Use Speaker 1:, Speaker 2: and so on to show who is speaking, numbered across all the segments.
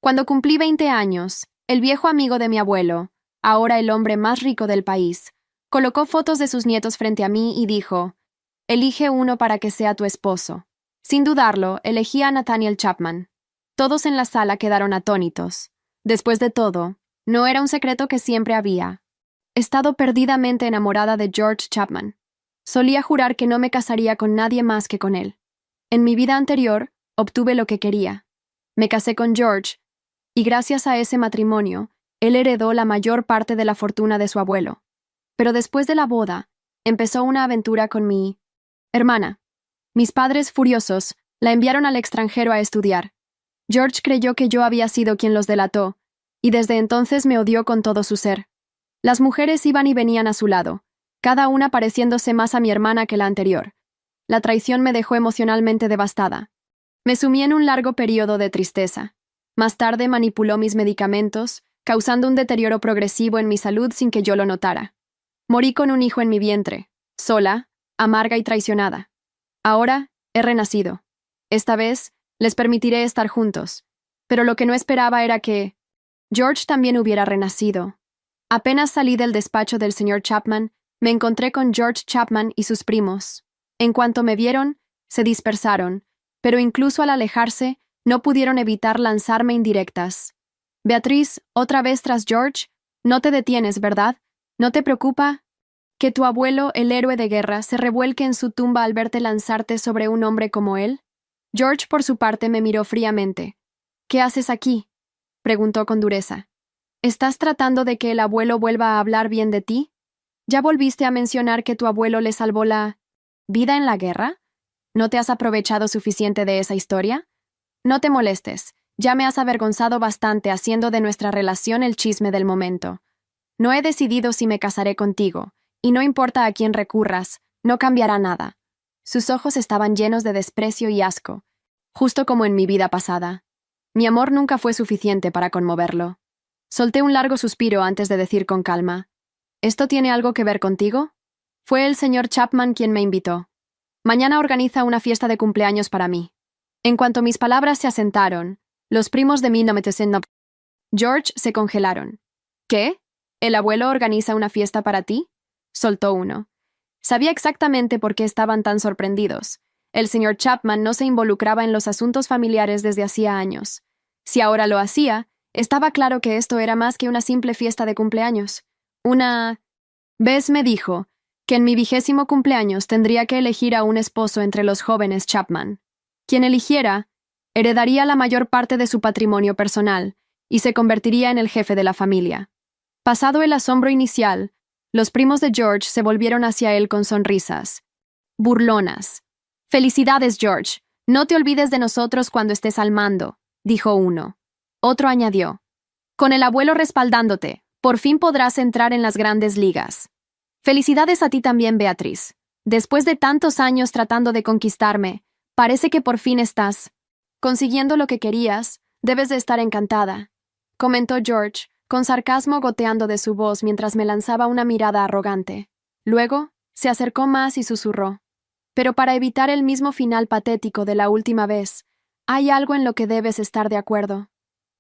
Speaker 1: Cuando cumplí 20 años, el viejo amigo de mi abuelo, ahora el hombre más rico del país, colocó fotos de sus nietos frente a mí y dijo: «Elige uno para que sea tu esposo». Sin dudarlo, elegí a Nathaniel Chapman. Todos en la sala quedaron atónitos. Después de todo, no era un secreto que siempre había estado perdidamente enamorada de George Chapman. Solía jurar que no me casaría con nadie más que con él. En mi vida anterior, obtuve lo que quería. Me casé con George, y gracias a ese matrimonio, él heredó la mayor parte de la fortuna de su abuelo. Pero después de la boda, empezó una aventura con mi hermana. Mis padres, furiosos, la enviaron al extranjero a estudiar. George creyó que yo había sido quien los delató, y desde entonces me odió con todo su ser. Las mujeres iban y venían a su lado, cada una pareciéndose más a mi hermana que la anterior. La traición me dejó emocionalmente devastada. Me sumí en un largo periodo de tristeza. Más tarde manipuló mis medicamentos, causando un deterioro progresivo en mi salud sin que yo lo notara. Morí con un hijo en mi vientre, sola, amarga y traicionada. Ahora he renacido. Esta vez les permitiré estar juntos. Pero lo que no esperaba era que George también hubiera renacido. Apenas salí del despacho del señor Chapman, me encontré con George Chapman y sus primos. En cuanto me vieron, se dispersaron, pero incluso al alejarse, no pudieron evitar lanzarme indirectas. «Beatriz, otra vez tras George, no te detienes, ¿verdad? ¿No te preocupa que tu abuelo, el héroe de guerra, se revuelque en su tumba al verte lanzarte sobre un hombre como él?» George, por su parte, me miró fríamente. «¿Qué haces aquí?», preguntó con dureza. «¿Estás tratando de que el abuelo vuelva a hablar bien de ti? ¿Ya volviste a mencionar que tu abuelo le salvó la vida en la guerra? ¿No te has aprovechado suficiente de esa historia? No te molestes, ya me has avergonzado bastante haciendo de nuestra relación el chisme del momento. No he decidido si me casaré contigo, y no importa a quién recurras, no cambiará nada». Sus ojos estaban llenos de desprecio y asco, justo como en mi vida pasada. Mi amor nunca fue suficiente para conmoverlo. Solté un largo suspiro antes de decir con calma: «¿Esto tiene algo que ver contigo? Fue el señor Chapman quien me invitó. Mañana organiza una fiesta de cumpleaños para mí». En cuanto mis palabras se asentaron, los primos de mí no me tesen. George se congelaron. «¿Qué? ¿El abuelo organiza una fiesta para ti?», soltó uno. Sabía exactamente por qué estaban tan sorprendidos. El señor Chapman no se involucraba en los asuntos familiares desde hacía años. Si ahora lo hacía, estaba claro que esto era más que una simple fiesta de cumpleaños. Una vez me dijo que en mi 20º cumpleaños tendría que elegir a un esposo entre los jóvenes Chapman. Quien eligiera, heredaría la mayor parte de su patrimonio personal y se convertiría en el jefe de la familia. Pasado el asombro inicial, los primos de George se volvieron hacia él con sonrisas burlonas. «Felicidades, George. No te olvides de nosotros cuando estés al mando», dijo uno. Otro añadió: «Con el abuelo respaldándote, por fin podrás entrar en las grandes ligas». «Felicidades a ti también, Beatriz. Después de tantos años tratando de conquistarme, parece que por fin estás consiguiendo lo que querías. Debes de estar encantada», comentó George, con sarcasmo goteando de su voz mientras me lanzaba una mirada arrogante. Luego, se acercó más y susurró: «Pero para evitar el mismo final patético de la última vez, hay algo en lo que debes estar de acuerdo.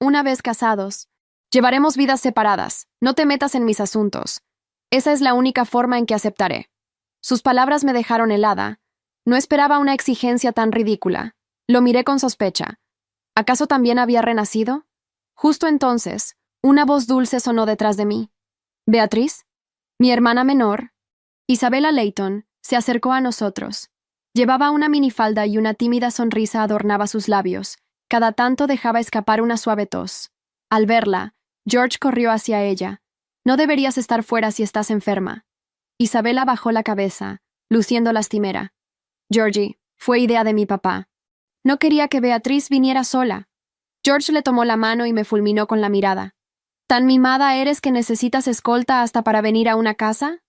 Speaker 1: Una vez casados, llevaremos vidas separadas. No te metas en mis asuntos. Esa es la única forma en que aceptaré». Sus palabras me dejaron helada. No esperaba una exigencia tan ridícula. Lo miré con sospecha. ¿Acaso también había renacido? Justo entonces, una voz dulce sonó detrás de mí. «Beatriz». Mi hermana menor, Isabella Layton, se acercó a nosotros. Llevaba una minifalda y una tímida sonrisa adornaba sus labios. Cada tanto dejaba escapar una suave tos. Al verla, George corrió hacia ella. «No deberías estar fuera si estás enferma». Isabella bajó la cabeza, luciendo lastimera. «Georgie, fue idea de mi papá. No quería que Beatriz viniera sola». George le tomó la mano y me fulminó con la mirada. «¿Tan mimada eres que necesitas escolta hasta para venir a una casa?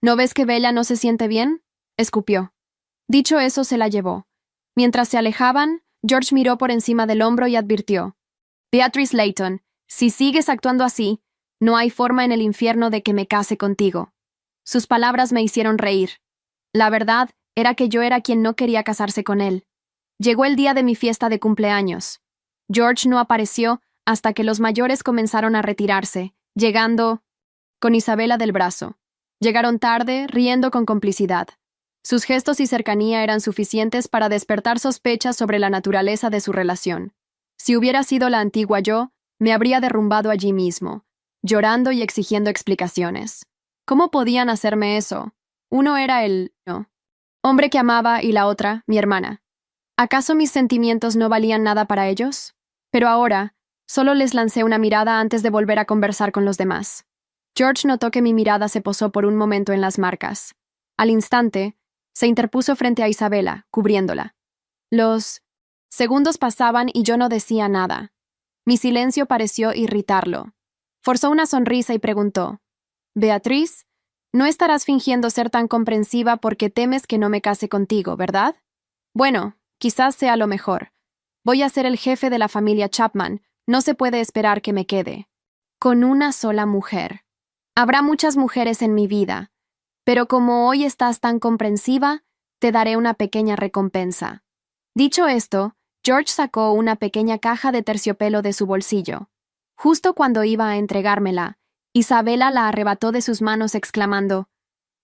Speaker 1: ¿No ves que Bella no se siente bien?», escupió. Dicho eso, se la llevó. Mientras se alejaban, George miró por encima del hombro y advirtió: «Beatrice Layton, si sigues actuando así, no hay forma en el infierno de que me case contigo». Sus palabras me hicieron reír. La verdad era que yo era quien no quería casarse con él. Llegó el día de mi fiesta de cumpleaños. George no apareció hasta que los mayores comenzaron a retirarse, llegando con Isabela del brazo. Llegaron tarde, riendo con complicidad. Sus gestos y cercanía eran suficientes para despertar sospechas sobre la naturaleza de su relación. Si hubiera sido la antigua yo, me habría derrumbado allí mismo, llorando y exigiendo explicaciones. ¿Cómo podían hacerme eso? Uno era el hombre que amaba y la otra, mi hermana. ¿Acaso mis sentimientos no valían nada para ellos? Pero ahora, solo les lancé una mirada antes de volver a conversar con los demás. George notó que mi mirada se posó por un momento en las marcas. Al instante, se interpuso frente a Isabela, cubriéndola. Los segundos pasaban y yo no decía nada. Mi silencio pareció irritarlo. Forzó una sonrisa y preguntó: «Beatriz, no estarás fingiendo ser tan comprensiva porque temes que no me case contigo, ¿verdad? Bueno, quizás sea lo mejor. Voy a ser el jefe de la familia Chapman. No se puede esperar que me quede con una sola mujer. Habrá muchas mujeres en mi vida, pero como hoy estás tan comprensiva, te daré una pequeña recompensa». Dicho esto, George sacó una pequeña caja de terciopelo de su bolsillo. Justo cuando iba a entregármela, Isabela la arrebató de sus manos exclamando: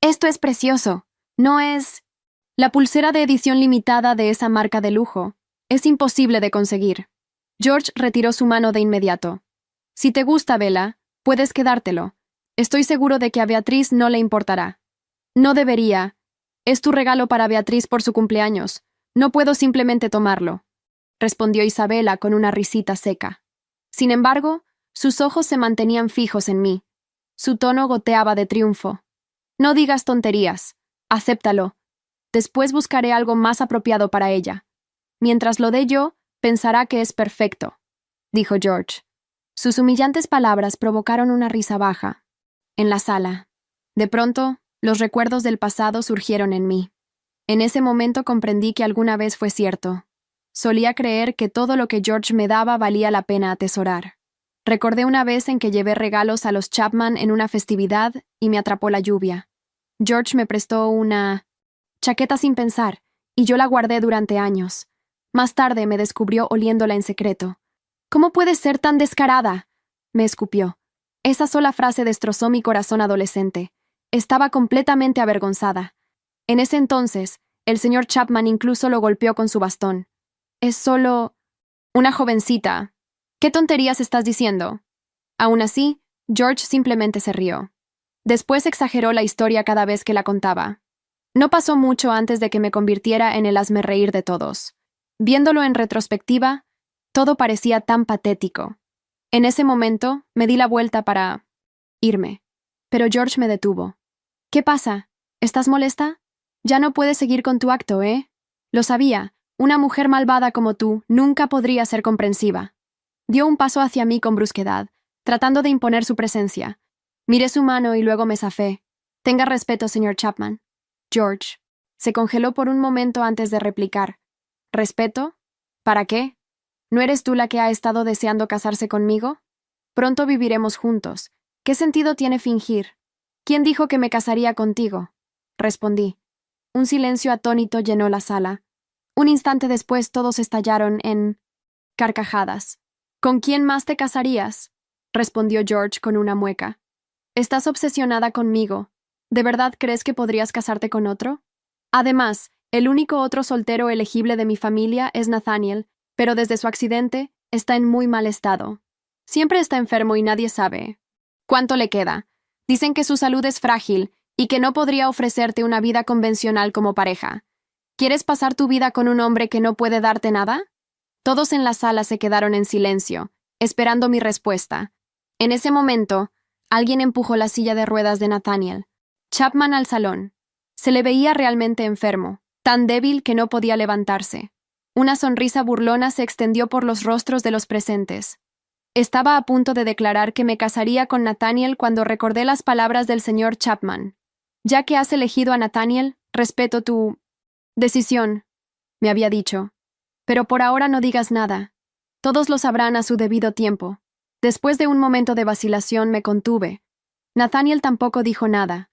Speaker 1: «Esto es precioso. No es la pulsera de edición limitada de esa marca de lujo. Es imposible de conseguir». George retiró su mano de inmediato. «Si te gusta, Bella, puedes quedártelo. Estoy seguro de que a Beatriz no le importará». «No debería. Es tu regalo para Beatriz por su cumpleaños. No puedo simplemente tomarlo», respondió Isabela con una risita seca. Sin embargo, sus ojos se mantenían fijos en mí. Su tono goteaba de triunfo. «No digas tonterías. Acéptalo. Después buscaré algo más apropiado para ella. Mientras lo dé yo, pensará que es perfecto», dijo George. Sus humillantes palabras provocaron una risa baja en la sala. De pronto, los recuerdos del pasado surgieron en mí. En ese momento comprendí que alguna vez fue cierto. Solía creer que todo lo que George me daba valía la pena atesorar. Recordé una vez en que llevé regalos a los Chapman en una festividad y me atrapó la lluvia. George me prestó una chaqueta sin pensar, y yo la guardé durante años. Más tarde me descubrió oliéndola en secreto. «¿Cómo puedes ser tan descarada?», me escupió. Esa sola frase destrozó mi corazón adolescente. Estaba completamente avergonzada. En ese entonces, el señor Chapman incluso lo golpeó con su bastón. «Es solo una jovencita. ¿Qué tonterías estás diciendo?». Aún así, George simplemente se rió. Después exageró la historia cada vez que la contaba. No pasó mucho antes de que me convirtiera en el hazmerreír de todos. Viéndolo en retrospectiva, todo parecía tan patético. En ese momento, me di la vuelta para irme. Pero George me detuvo. «¿Qué pasa? ¿Estás molesta? Ya no puedes seguir con tu acto, ¿eh? Lo sabía. Una mujer malvada como tú nunca podría ser comprensiva». Dio un paso hacia mí con brusquedad, tratando de imponer su presencia. Miré su mano y luego me zafé. «Tenga respeto, señor Chapman». George se congeló por un momento antes de replicar. «¿Respeto? ¿Para qué? ¿No eres tú la que ha estado deseando casarse conmigo? Pronto viviremos juntos. ¿Qué sentido tiene fingir? ¿Quién dijo que me casaría contigo?», respondí. Un silencio atónito llenó la sala. Un instante después todos estallaron en carcajadas. «¿Con quién más te casarías?», respondió George con una mueca. «Estás obsesionada conmigo. ¿De verdad crees que podrías casarte con otro? Además, el único otro soltero elegible de mi familia es Nathaniel, pero desde su accidente está en muy mal estado. Siempre está enfermo y nadie sabe cuánto le queda. Dicen que su salud es frágil y que no podría ofrecerte una vida convencional como pareja. ¿Quieres pasar tu vida con un hombre que no puede darte nada?». Todos en la sala se quedaron en silencio, esperando mi respuesta. En ese momento, alguien empujó la silla de ruedas de Nathaniel Chapman al salón. Se le veía realmente enfermo, tan débil que no podía levantarse. Una sonrisa burlona se extendió por los rostros de los presentes. Estaba a punto de declarar que me casaría con Nathaniel cuando recordé las palabras del señor Chapman. «Ya que has elegido a Nathaniel, respeto tu decisión», me había dicho. «Pero por ahora no digas nada. Todos lo sabrán a su debido tiempo». Después de un momento de vacilación me contuve. Nathaniel tampoco dijo nada.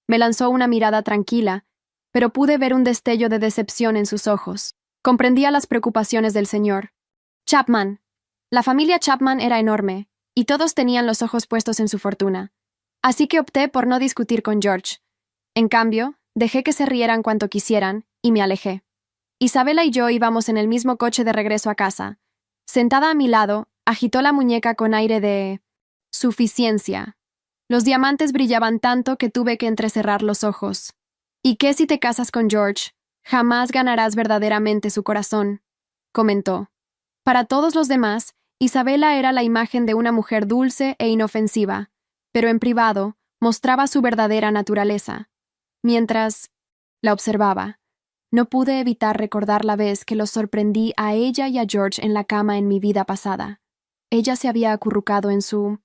Speaker 1: Me lanzó una mirada tranquila, pero pude ver un destello de decepción en sus ojos. Comprendía las preocupaciones del señor Chapman. La familia Chapman era enorme, y todos tenían los ojos puestos en su fortuna. Así que opté por no discutir con George. En cambio, dejé que se rieran cuanto quisieran, y me alejé. Isabela y yo íbamos en el mismo coche de regreso a casa. Sentada a mi lado, agitó la muñeca con aire de suficiencia. Los diamantes brillaban tanto que tuve que entrecerrar los ojos. ¿Y qué si te casas con George? Jamás ganarás verdaderamente su corazón, comentó. Para todos los demás, Isabela era la imagen de una mujer dulce e inofensiva, pero en privado mostraba su verdadera naturaleza. Mientras la observaba, no pude evitar recordar la vez que los sorprendí a ella y a George en la cama en mi vida pasada. Ella se había acurrucado en su...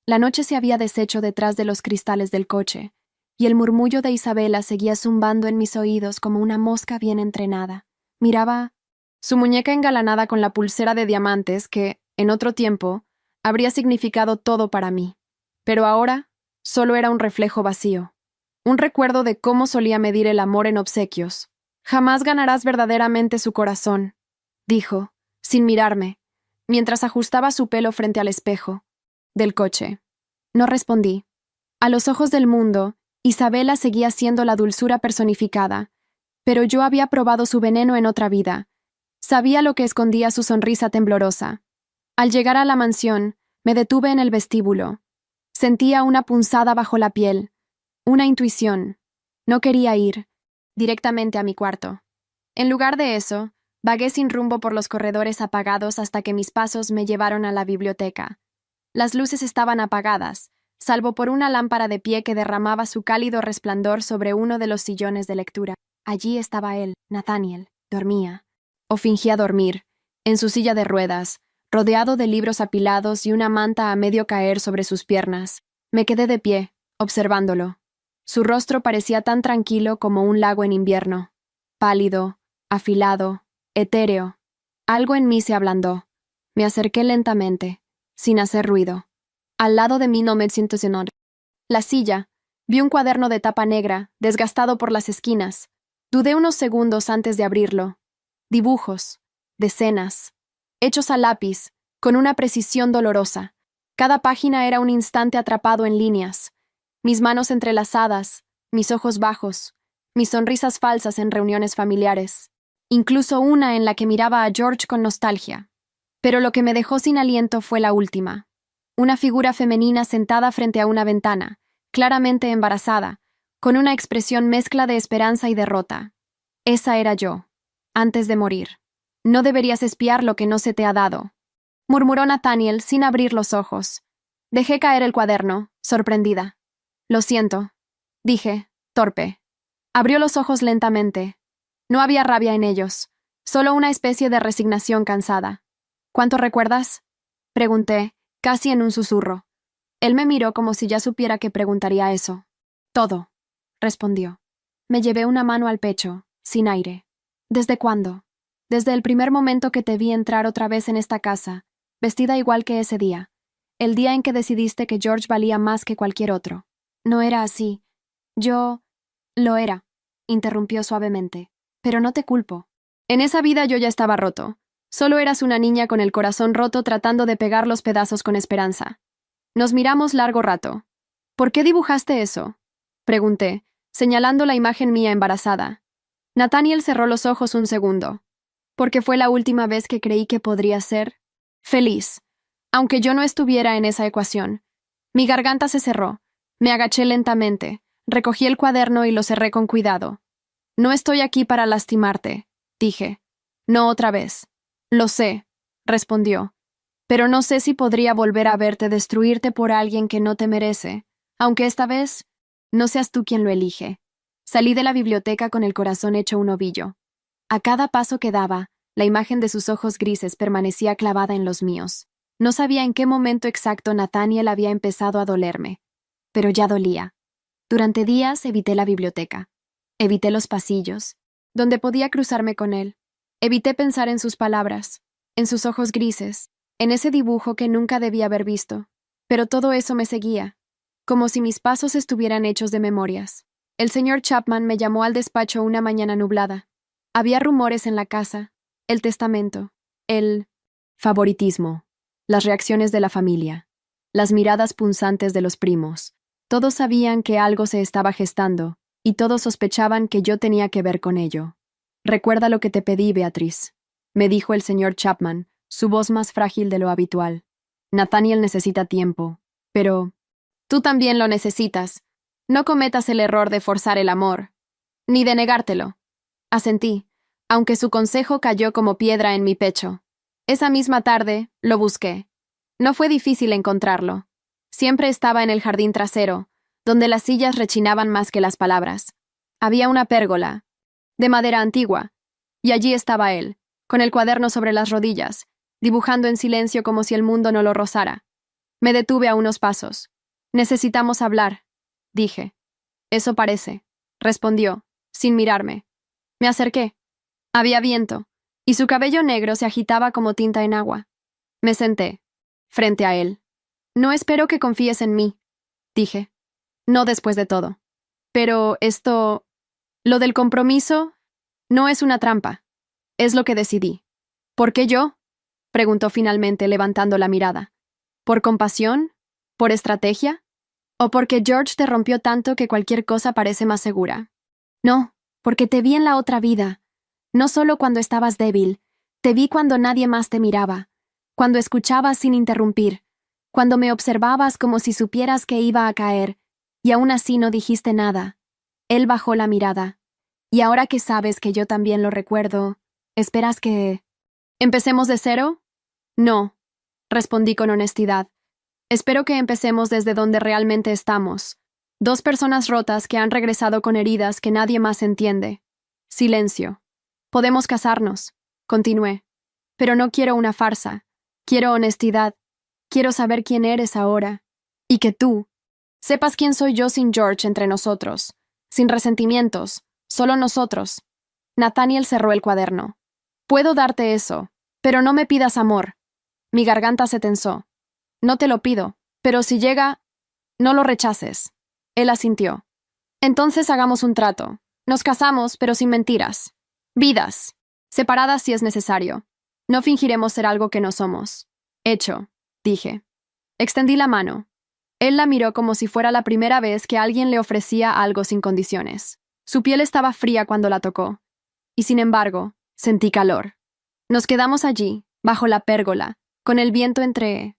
Speaker 1: La noche se había deshecho detrás de los cristales del coche, y el murmullo de Isabela seguía zumbando en mis oídos como una mosca bien entrenada. Miraba su muñeca engalanada con la pulsera de diamantes que, en otro tiempo, habría significado todo para mí. Pero ahora, solo era un reflejo vacío. Un recuerdo de cómo solía medir el amor en obsequios. Jamás ganarás verdaderamente su corazón, dijo, sin mirarme, mientras ajustaba su pelo frente al espejo del coche. No respondí. A los ojos del mundo, Isabela seguía siendo la dulzura personificada, pero yo había probado su veneno en otra vida. Sabía lo que escondía su sonrisa temblorosa. Al llegar a la mansión, me detuve en el vestíbulo. Sentía una punzada bajo la piel, una intuición. No quería ir directamente a mi cuarto. En lugar de eso, vagué sin rumbo por los corredores apagados hasta que mis pasos me llevaron a la biblioteca. Las luces estaban apagadas, salvo por una lámpara de pie que derramaba su cálido resplandor sobre uno de los sillones de lectura. Allí estaba él, Nathaniel, dormía, o fingía dormir, en su silla de ruedas, rodeado de libros apilados y una manta a medio caer sobre sus piernas. Me quedé de pie, observándolo. Su rostro parecía tan tranquilo como un lago en invierno. Pálido, afilado, etéreo. Algo en mí se ablandó. Me acerqué lentamente, sin hacer ruido. Al lado de mí no me siento senor. La silla. Vi un cuaderno de tapa negra, desgastado por las esquinas. Dudé unos segundos antes de abrirlo. Dibujos, decenas, hechos a lápiz, con una precisión dolorosa. Cada página era un instante atrapado en líneas. Mis manos entrelazadas, mis ojos bajos, mis sonrisas falsas en reuniones familiares. Incluso una en la que miraba a George con nostalgia. Pero lo que me dejó sin aliento fue la última. Una figura femenina sentada frente a una ventana, claramente embarazada, con una expresión mezcla de esperanza y derrota. Esa era yo, antes de morir. No deberías espiar lo que no se te ha dado, murmuró Nathaniel sin abrir los ojos. Dejé caer el cuaderno, sorprendida. Lo siento, dije, torpe. Abrió los ojos lentamente. No había rabia en ellos, solo una especie de resignación cansada. ¿Cuánto recuerdas? Pregunté, casi en un susurro. Él me miró como si ya supiera que preguntaría eso. Todo, respondió. Me llevé una mano al pecho, sin aire. ¿Desde cuándo? Desde el primer momento que te vi entrar otra vez en esta casa, vestida igual que ese día. El día en que decidiste que George valía más que cualquier otro. No era así. Yo... Lo era, interrumpió suavemente. Pero no te culpo. En esa vida yo ya estaba roto. Solo eras una niña con el corazón roto tratando de pegar los pedazos con esperanza. Nos miramos largo rato. ¿Por qué dibujaste eso? Pregunté, señalando la imagen mía embarazada. Nathaniel cerró los ojos un segundo. Porque fue la última vez que creí que podría ser feliz, aunque yo no estuviera en esa ecuación. Mi garganta se cerró. Me agaché lentamente, recogí el cuaderno y lo cerré con cuidado. No estoy aquí para lastimarte, dije. No otra vez. Lo sé, respondió. Pero no sé si podría volver a verte destruirte por alguien que no te merece, aunque esta vez no seas tú quien lo elige. Salí de la biblioteca con el corazón hecho un ovillo. A cada paso que daba, la imagen de sus ojos grises permanecía clavada en los míos. No sabía en qué momento exacto Nathaniel había empezado a dolerme, pero ya dolía. Durante días evité la biblioteca. Evité los pasillos, donde podía cruzarme con él. Evité pensar en sus palabras, en sus ojos grises, en ese dibujo que nunca debía haber visto. Pero todo eso me seguía, como si mis pasos estuvieran hechos de memorias. El señor Chapman me llamó al despacho una mañana nublada. Había rumores en la casa, el testamento, el favoritismo. Las reacciones de la familia. Las miradas punzantes de los primos. Todos sabían que algo se estaba gestando, y todos sospechaban que yo tenía que ver con ello. «Recuerda lo que te pedí, Beatriz», me dijo el señor Chapman, su voz más frágil de lo habitual. «Nathaniel necesita tiempo, pero tú también lo necesitas. No cometas el error de forzar el amor, ni de negártelo». Asentí, aunque su consejo cayó como piedra en mi pecho. Esa misma tarde, lo busqué. No fue difícil encontrarlo. Siempre estaba en el jardín trasero, donde las sillas rechinaban más que las palabras. Había una pérgola, de madera antigua, y allí estaba él, con el cuaderno sobre las rodillas, dibujando en silencio como si el mundo no lo rozara. Me detuve a unos pasos. «Necesitamos hablar», dije. «Eso parece», respondió, sin mirarme. Me acerqué. Había viento, y su cabello negro se agitaba como tinta en agua. Me senté, frente a él. «No espero que confíes en mí», dije. «No después de todo. Pero esto... lo del compromiso... no es una trampa. Es lo que decidí». «¿Por qué yo?», preguntó finalmente, levantando la mirada. «¿Por compasión? ¿Por estrategia? ¿O porque George te rompió tanto que cualquier cosa parece más segura?» «No, porque te vi en la otra vida. No solo cuando estabas débil, te vi cuando nadie más te miraba, cuando escuchabas sin interrumpir, cuando me observabas como si supieras que iba a caer, y aún así no dijiste nada». Él bajó la mirada. «Y ahora que sabes que yo también lo recuerdo, ¿esperas que... empecemos de cero?» «No», respondí con honestidad. «Espero que empecemos desde donde realmente estamos. Dos personas rotas que han regresado con heridas que nadie más entiende». Silencio. «Podemos casarnos», continué. «Pero no quiero una farsa. Quiero honestidad. Quiero saber quién eres ahora. Y que tú sepas quién soy yo sin George entre nosotros. Sin resentimientos. Solo nosotros». Nathaniel cerró el cuaderno. «Puedo darte eso, pero no me pidas amor». Mi garganta se tensó. «No te lo pido, pero si llega, no lo rechaces». Él asintió. «Entonces hagamos un trato. Nos casamos, pero sin mentiras. Vidas. Separadas si es necesario. No fingiremos ser algo que no somos». «Hecho», dije. Extendí la mano. Él la miró como si fuera la primera vez que alguien le ofrecía algo sin condiciones. Su piel estaba fría cuando la tocó. Y sin embargo, sentí calor. Nos quedamos allí, bajo la pérgola, con el viento entre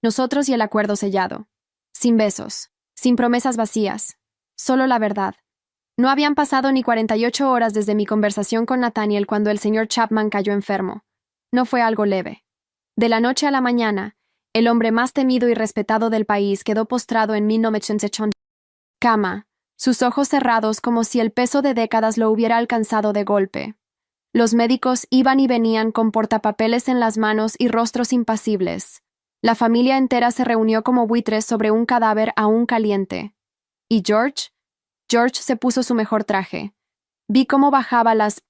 Speaker 1: nosotros y el acuerdo sellado. Sin besos, sin promesas vacías, solo la verdad. No habían pasado ni 48 horas desde mi conversación con Nathaniel cuando el señor Chapman cayó enfermo. No fue algo leve. De la noche a la mañana, el hombre más temido y respetado del país quedó postrado en 1980. Cama, sus ojos cerrados como si el peso de décadas lo hubiera alcanzado de golpe. Los médicos iban y venían con portapapeles en las manos y rostros impasibles. La familia entera se reunió como buitres sobre un cadáver aún caliente. ¿Y George? George se puso su mejor traje. Vi cómo bajaba las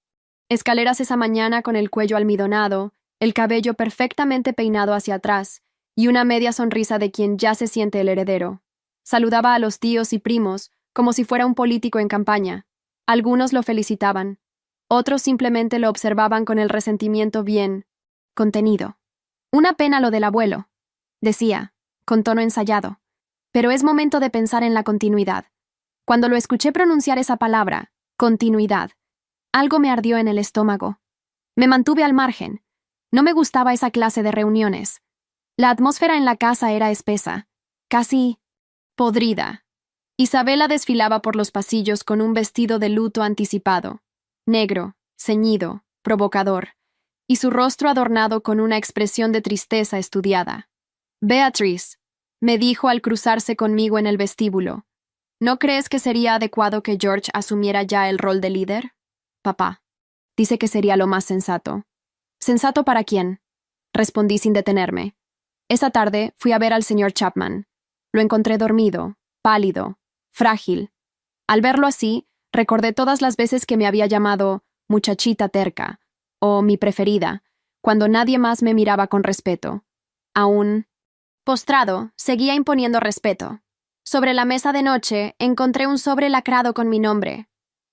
Speaker 1: escaleras esa mañana con el cuello almidonado, el cabello perfectamente peinado hacia atrás, y una media sonrisa de quien ya se siente el heredero. Saludaba a los tíos y primos, como si fuera un político en campaña. Algunos lo felicitaban. Otros simplemente lo observaban con el resentimiento bien contenido. «Una pena lo del abuelo», decía, con tono ensayado. «Pero es momento de pensar en la continuidad». Cuando lo escuché pronunciar esa palabra, continuidad, algo me ardió en el estómago. Me mantuve al margen. No me gustaba esa clase de reuniones. La atmósfera en la casa era espesa, casi podrida. Isabela desfilaba por los pasillos con un vestido de luto anticipado, negro, ceñido, provocador, y su rostro adornado con una expresión de tristeza estudiada. «Beatriz», me dijo al cruzarse conmigo en el vestíbulo, «¿no crees que sería adecuado que George asumiera ya el rol de líder?» «Papá, dice que sería lo más sensato». «¿Sensato para quién?», respondí sin detenerme. Esa tarde fui a ver al señor Chapman. Lo encontré dormido, pálido, frágil. Al verlo así, recordé todas las veces que me había llamado muchachita terca, o mi preferida, cuando nadie más me miraba con respeto. Aún postrado, seguía imponiendo respeto. Sobre la mesa de noche encontré un sobre lacrado con mi nombre.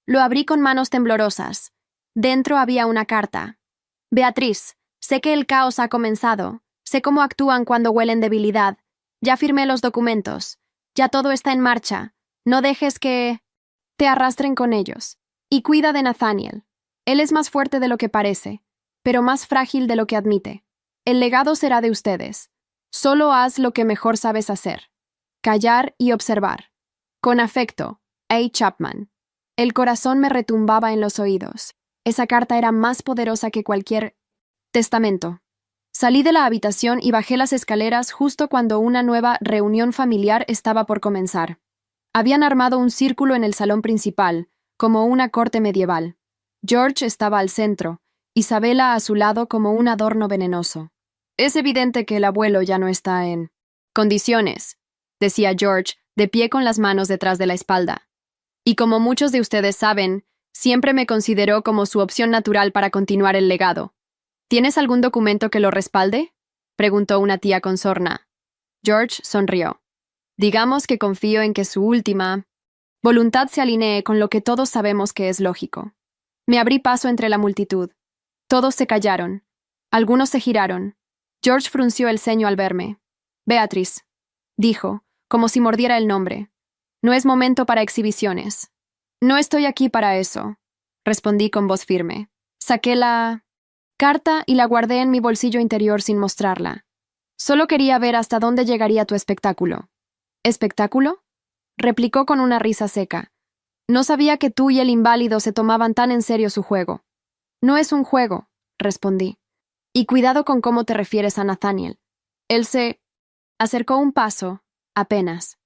Speaker 1: Lo abrí con manos temblorosas. Dentro había una carta. «Beatriz, sé que el caos ha comenzado, Sé cómo actúan cuando huelen debilidad. Ya firmé los documentos. Ya todo está en marcha. No dejes que te arrastren con ellos. Y cuida de Nathaniel. Él es más fuerte de lo que parece, pero más frágil de lo que admite. El legado será de ustedes. Solo haz lo que mejor sabes hacer. Callar y observar. Con afecto, A. Chapman. El corazón me retumbaba en los oídos. Esa carta era más poderosa que cualquier testamento. Salí de la habitación y bajé las escaleras justo cuando una nueva reunión familiar estaba por comenzar. Habían armado un círculo en el salón principal, como una corte medieval. George estaba al centro, Isabela a su lado como un adorno venenoso. Es evidente que el abuelo ya no está en condiciones, decía George, de pie con las manos detrás de la espalda. Y como muchos de ustedes saben, siempre me consideró como su opción natural para continuar el legado. ¿Tienes algún documento que lo respalde?, preguntó una tía con sorna. George sonrió. Digamos que confío en que su última voluntad se alinee con lo que todos sabemos que es lógico. Me abrí paso entre la multitud. Todos se callaron. Algunos se giraron. George frunció el ceño al verme. Beatriz, dijo, como si mordiera el nombre. No es momento para exhibiciones. No estoy aquí para eso, respondí con voz firme. Saqué la carta y la guardé en mi bolsillo interior sin mostrarla. Solo quería ver hasta dónde llegaría tu espectáculo. ¿Espectáculo?, replicó con una risa seca. No sabía que tú y el inválido se tomaban tan en serio su juego. No es un juego, respondí. Y cuidado con cómo te refieres a Nathaniel. Él se acercó un paso, apenas.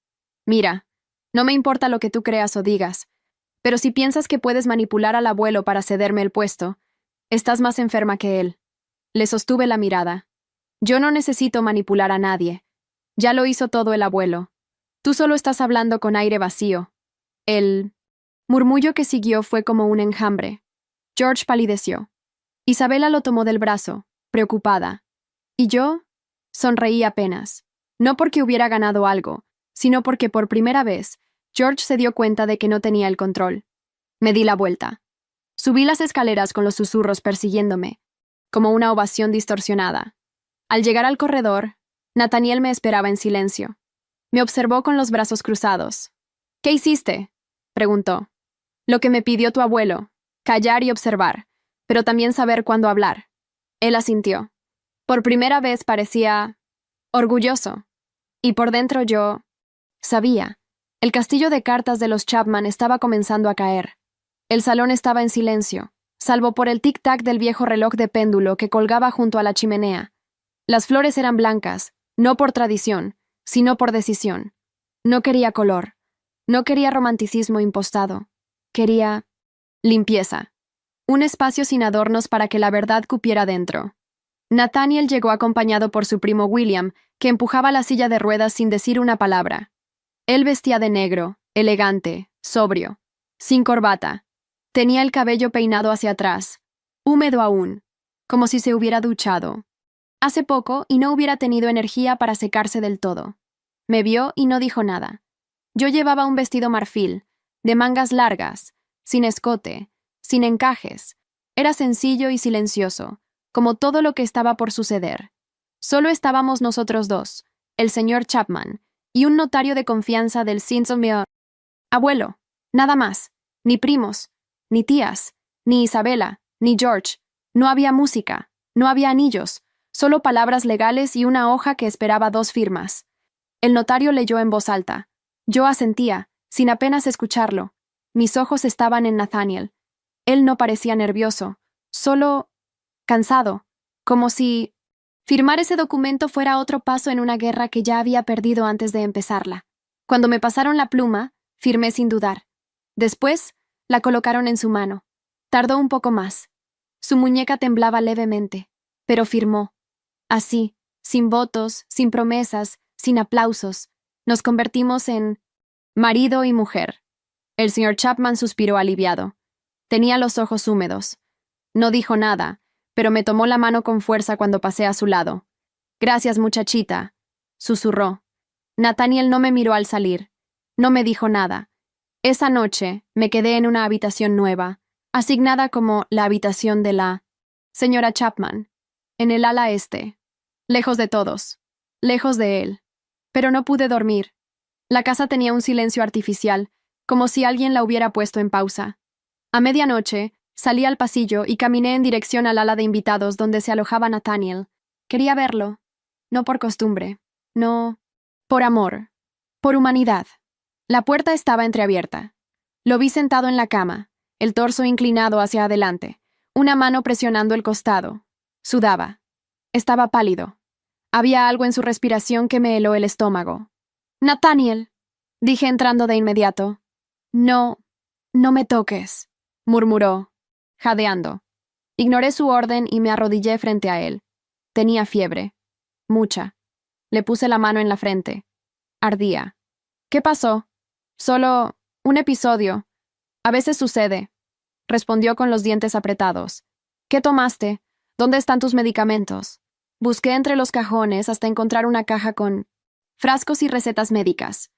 Speaker 1: Mira, no me importa lo que tú creas o digas, pero si piensas que puedes manipular al abuelo para cederme el puesto, estás más enferma que él. Le sostuve la mirada. Yo no necesito manipular a nadie. Ya lo hizo todo el abuelo. Tú solo estás hablando con aire vacío. El murmullo que siguió fue como un enjambre. George palideció. Isabela lo tomó del brazo, preocupada. Y yo sonreí apenas. No porque hubiera ganado algo, sino porque por primera vez George se dio cuenta de que no tenía el control. Me di la vuelta. Subí las escaleras con los susurros persiguiéndome, como una ovación distorsionada. Al llegar al corredor, Nathaniel me esperaba en silencio. Me observó con los brazos cruzados. ¿Qué hiciste?, preguntó. Lo que me pidió tu abuelo, callar y observar, pero también saber cuándo hablar. Él asintió. Por primera vez parecía orgulloso. Y por dentro yo sabía. El castillo de cartas de los Chapman estaba comenzando a caer. El salón estaba en silencio, salvo por el tic-tac del viejo reloj de péndulo que colgaba junto a la chimenea. Las flores eran blancas, no por tradición, sino por decisión. No quería color. No quería romanticismo impostado. Quería limpieza. Un espacio sin adornos para que la verdad cupiera dentro. Nathaniel llegó acompañado por su primo William, que empujaba la silla de ruedas sin decir una palabra. Él vestía de negro, elegante, sobrio, sin corbata. Tenía el cabello peinado hacia atrás, húmedo aún, como si se hubiera duchado hace poco y no hubiera tenido energía para secarse del todo. Me vio y no dijo nada. Yo llevaba un vestido marfil, de mangas largas, sin escote, sin encajes. Era sencillo y silencioso, como todo lo que estaba por suceder. Solo estábamos nosotros dos, el señor Chapman, y un notario de confianza del Simpson. Abuelo, nada más, ni primos, ni tías, ni Isabela, ni George. No había música, no había anillos, solo palabras legales y una hoja que esperaba 2 firmas. El notario leyó en voz alta. Yo asentía, sin apenas escucharlo. Mis ojos estaban en Nathaniel. Él no parecía nervioso, solo cansado, como si firmar ese documento fuera otro paso en una guerra que ya había perdido antes de empezarla. Cuando me pasaron la pluma, firmé sin dudar. Después, la colocaron en su mano. Tardó un poco más. Su muñeca temblaba levemente, pero firmó. Así, sin votos, sin promesas, sin aplausos, nos convertimos en marido y mujer. El señor Chapman suspiró aliviado. Tenía los ojos húmedos. No dijo nada, pero me tomó la mano con fuerza cuando pasé a su lado. Gracias, muchachita, susurró. Nathaniel no me miró al salir. No me dijo nada. Esa noche me quedé en una habitación nueva, asignada como la habitación de la señora Chapman, en el ala este. Lejos de todos. Lejos de él. Pero no pude dormir. La casa tenía un silencio artificial, como si alguien la hubiera puesto en pausa. A medianoche, salí al pasillo y caminé en dirección al ala de invitados donde se alojaba Nathaniel. Quería verlo. No por costumbre. No. Por amor. Por humanidad. La puerta estaba entreabierta. Lo vi sentado en la cama, el torso inclinado hacia adelante, una mano presionando el costado. Sudaba. Estaba pálido. Había algo en su respiración que me heló el estómago. «Nathaniel», dije entrando de inmediato. «No, no me toques», murmuró, jadeando. Ignoré su orden y me arrodillé frente a él. Tenía fiebre. Mucha. Le puse la mano en la frente. Ardía. «¿Qué pasó?» «Solo un episodio. A veces sucede», respondió con los dientes apretados. «¿Qué tomaste? ¿Dónde están tus medicamentos?» Busqué entre los cajones hasta encontrar una caja con frascos y recetas médicas.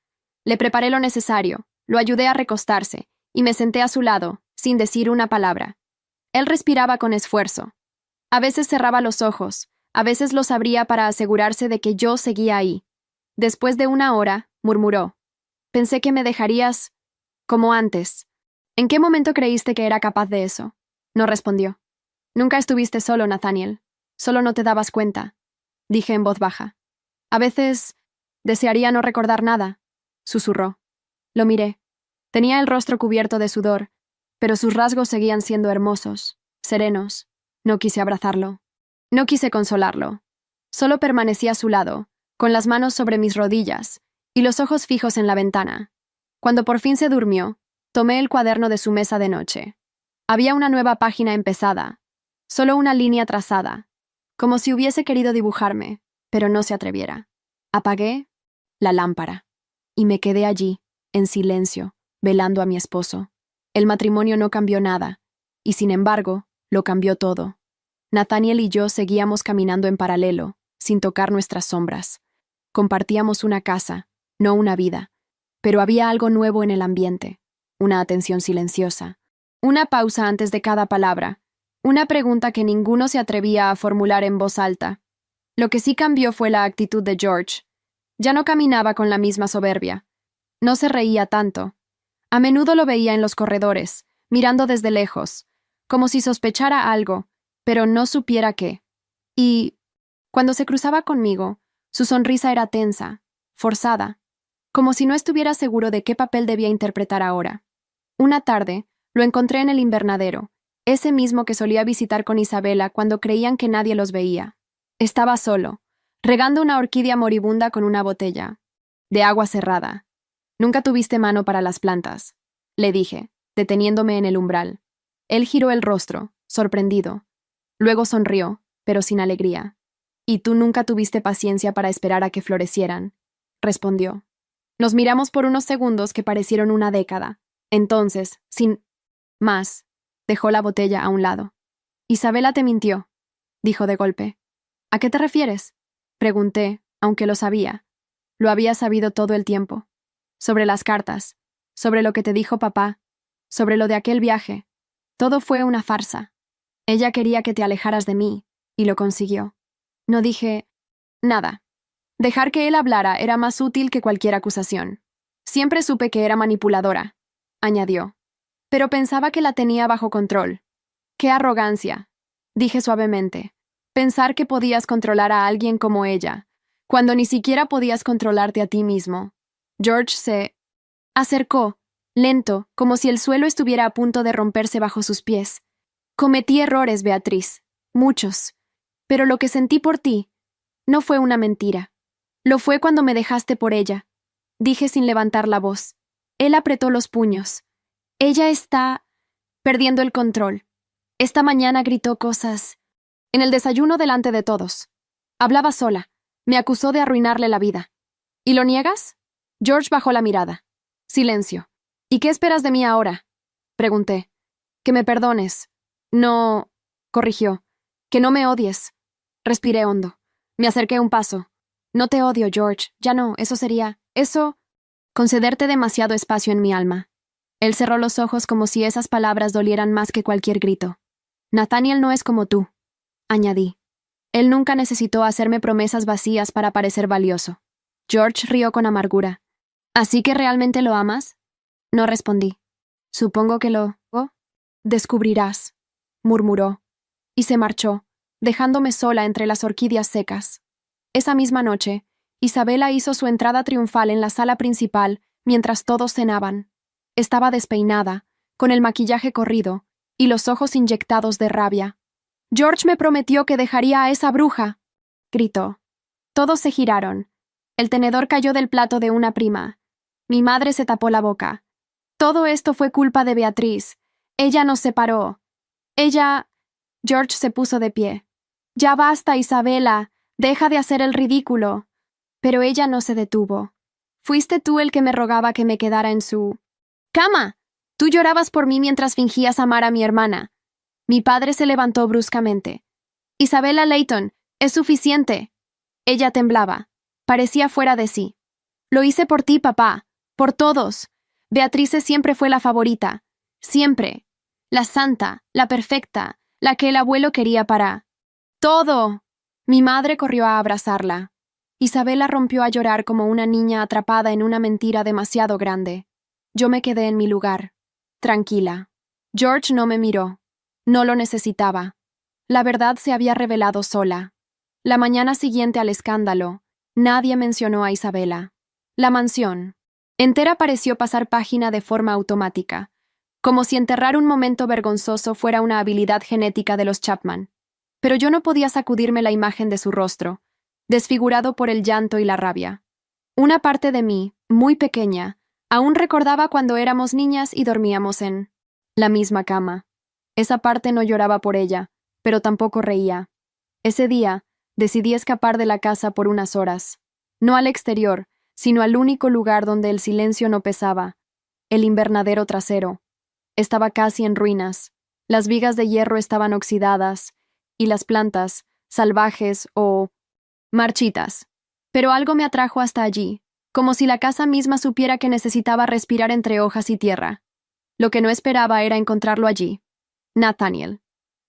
Speaker 1: Le preparé lo necesario, lo ayudé a recostarse, y me senté a su lado, sin decir una palabra. Él respiraba con esfuerzo. A veces cerraba los ojos, a veces los abría para asegurarse de que yo seguía ahí. Después de una hora, murmuró. «Pensé que me dejarías como antes. ¿En qué momento creíste que era capaz de eso?» No respondió. «Nunca estuviste solo, Nathaniel. Solo no te dabas cuenta», dije en voz baja. «A veces desearía no recordar nada», susurró. Lo miré. Tenía el rostro cubierto de sudor, pero sus rasgos seguían siendo hermosos, serenos. No quise abrazarlo. No quise consolarlo. Solo permanecí a su lado, con las manos sobre mis rodillas y los ojos fijos en la ventana. Cuando por fin se durmió, tomé el cuaderno de su mesa de noche. Había una nueva página empezada, solo una línea trazada, como si hubiese querido dibujarme, pero no se atreviera. Apagué la lámpara y me quedé allí, en silencio, velando a mi esposo. El matrimonio no cambió nada, y sin embargo, lo cambió todo. Nathaniel y yo seguíamos caminando en paralelo, sin tocar nuestras sombras. Compartíamos una casa, no una vida, pero había algo nuevo en el ambiente, una atención silenciosa, una pausa antes de cada palabra, una pregunta que ninguno se atrevía a formular en voz alta. Lo que sí cambió fue la actitud de George. Ya no caminaba con la misma soberbia. No se reía tanto. A menudo lo veía en los corredores, mirando desde lejos, como si sospechara algo, pero no supiera qué. Y, cuando se cruzaba conmigo, su sonrisa era tensa, forzada, como si no estuviera seguro de qué papel debía interpretar ahora. Una tarde, lo encontré en el invernadero, ese mismo que solía visitar con Isabela cuando creían que nadie los veía. Estaba solo, regando una orquídea moribunda con una botella de agua cerrada. «Nunca tuviste mano para las plantas», le dije, deteniéndome en el umbral. Él giró el rostro, sorprendido. Luego sonrió, pero sin alegría. «¿Y tú nunca tuviste paciencia para esperar a que florecieran?», respondió. Nos miramos por unos segundos que parecieron una década. Entonces, sin más, dejó la botella a un lado. «Isabela te mintió», dijo de golpe. «¿A qué te refieres?», pregunté, aunque lo sabía. Lo había sabido todo el tiempo. Sobre las cartas, sobre lo que te dijo papá, sobre lo de aquel viaje. Todo fue una farsa. Ella quería que te alejaras de mí, y lo consiguió. No dije nada. Dejar que él hablara era más útil que cualquier acusación. Siempre supe que era manipuladora, añadió. Pero pensaba que la tenía bajo control. «Qué arrogancia», dije suavemente. «Pensar que podías controlar a alguien como ella, cuando ni siquiera podías controlarte a ti mismo». George se acercó, lento, como si el suelo estuviera a punto de romperse bajo sus pies. «Cometí errores, Beatriz, muchos, pero lo que sentí por ti no fue una mentira. Lo fue cuando me dejaste por ella», dije sin levantar la voz. Él apretó los puños. «Ella está perdiendo el control. Esta mañana gritó cosas en el desayuno delante de todos. Hablaba sola. Me acusó de arruinarle la vida». «¿Y lo niegas?» George bajó la mirada. Silencio. «¿Y qué esperas de mí ahora?», pregunté. «Que me perdones». «No», corrigió. «Que no me odies». Respiré hondo. Me acerqué un paso. «No te odio, George. Ya no, eso sería... Eso... concederte demasiado espacio en mi alma». Él cerró los ojos como si esas palabras dolieran más que cualquier grito. «Nathaniel no es como tú», añadí. Él nunca necesitó hacerme promesas vacías para parecer valioso. George rió con amargura. ¿Así que realmente lo amas? No respondí. Supongo que lo descubrirás, murmuró, y se marchó, dejándome sola entre las orquídeas secas. Esa misma noche, Isabela hizo su entrada triunfal en la sala principal mientras todos cenaban. Estaba despeinada, con el maquillaje corrido y los ojos inyectados de rabia. «George me prometió que dejaría a esa bruja», gritó. Todos se giraron. El tenedor cayó del plato de una prima. Mi madre se tapó la boca. «Todo esto fue culpa de Beatriz. Ella nos separó. Ella...» George se puso de pie. «Ya basta, Isabela. Deja de hacer el ridículo». Pero ella no se detuvo. «Fuiste tú el que me rogaba que me quedara en su cama. Tú llorabas por mí mientras fingías amar a mi hermana». Mi padre se levantó bruscamente. «Isabela Layton, es suficiente». Ella temblaba. Parecía fuera de sí. «Lo hice por ti, papá. Por todos. Beatriz siempre fue la favorita. Siempre. La santa, la perfecta, la que el abuelo quería para... ¡Todo!». Mi madre corrió a abrazarla. Isabela rompió a llorar como una niña atrapada en una mentira demasiado grande. Yo me quedé en mi lugar, tranquila. George no me miró. No lo necesitaba. La verdad se había revelado sola. La mañana siguiente al escándalo, nadie mencionó a Isabela. La mansión entera pareció pasar página de forma automática, como si enterrar un momento vergonzoso fuera una habilidad genética de los Chapman. Pero yo no podía sacudirme la imagen de su rostro, desfigurado por el llanto y la rabia. Una parte de mí, muy pequeña, aún recordaba cuando éramos niñas y dormíamos en la misma cama. Esa parte no lloraba por ella, pero tampoco reía. Ese día, decidí escapar de la casa por unas horas. No al exterior, sino al único lugar donde el silencio no pesaba, el invernadero trasero. Estaba casi en ruinas. Las vigas de hierro estaban oxidadas, y las plantas, salvajes o marchitas. Pero algo me atrajo hasta allí, como si la casa misma supiera que necesitaba respirar entre hojas y tierra. Lo que no esperaba era encontrarlo allí. Nathaniel.